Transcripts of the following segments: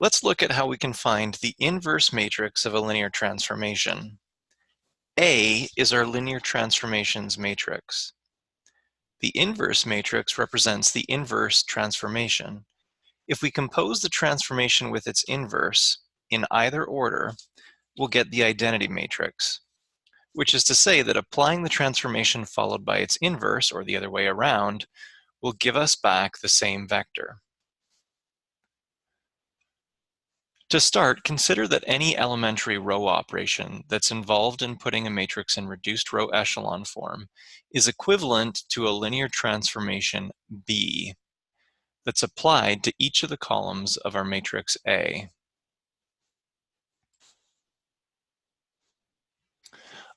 Let's look at how we can find the inverse matrix of a linear transformation. A is our linear transformations matrix. The inverse matrix represents the inverse transformation. If we compose the transformation with its inverse, in either order, we'll get the identity matrix, which is to say that applying the transformation followed by its inverse, or the other way around, will give us back the same vector. To start, consider that any elementary row operation that's involved in putting a matrix in reduced row echelon form is equivalent to a linear transformation B that's applied to each of the columns of our matrix A.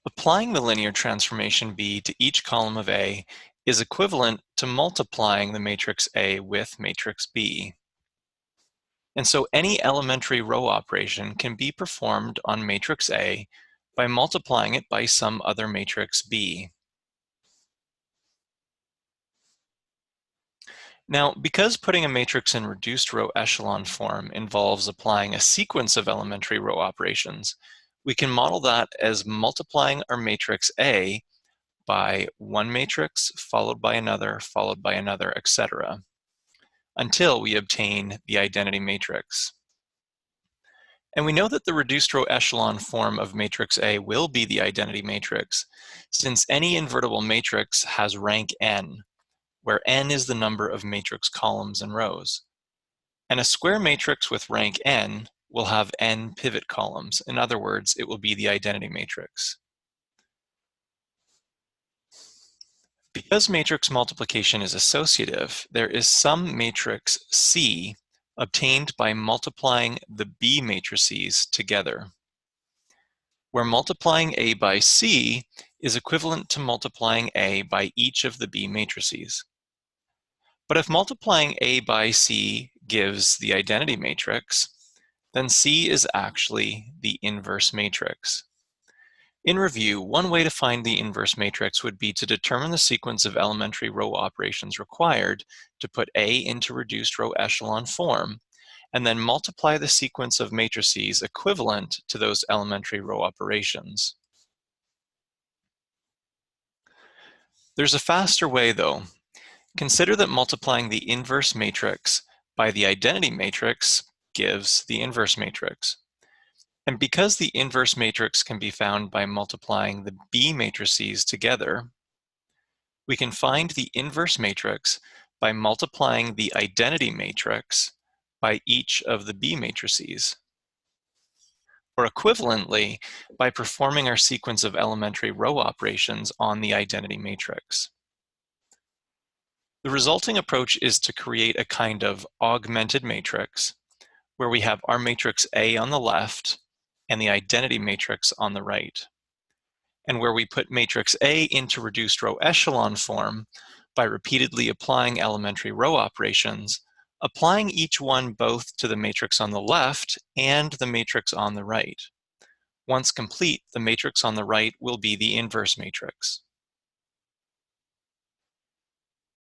Applying the linear transformation B to each column of A is equivalent to multiplying the matrix A with matrix B. And so any elementary row operation can be performed on matrix A by multiplying it by some other matrix B. Now, because putting a matrix in reduced row echelon form involves applying a sequence of elementary row operations, we can model that as multiplying our matrix A by one matrix, followed by another, etc., until we obtain the identity matrix. And we know that the reduced row echelon form of matrix A will be the identity matrix, since any invertible matrix has rank n, where n is the number of matrix columns and rows. And a square matrix with rank n will have n pivot columns. In other words, it will be the identity matrix. Because matrix multiplication is associative, there is some matrix C obtained by multiplying the B matrices together, where multiplying A by C is equivalent to multiplying A by each of the B matrices. But if multiplying A by C gives the identity matrix, then C is actually the inverse matrix. In review, one way to find the inverse matrix would be to determine the sequence of elementary row operations required to put A into reduced row echelon form, and then multiply the sequence of matrices equivalent to those elementary row operations. There's a faster way, though. Consider that multiplying the inverse matrix by the identity matrix gives the inverse matrix. And because the inverse matrix can be found by multiplying the B matrices together, we can find the inverse matrix by multiplying the identity matrix by each of the B matrices, or equivalently, by performing our sequence of elementary row operations on the identity matrix. The resulting approach is to create a kind of augmented matrix where we have our matrix A on the left and the identity matrix on the right, and where we put matrix A into reduced row echelon form by repeatedly applying elementary row operations, applying each one both to the matrix on the left and the matrix on the right. Once complete, the matrix on the right will be the inverse matrix.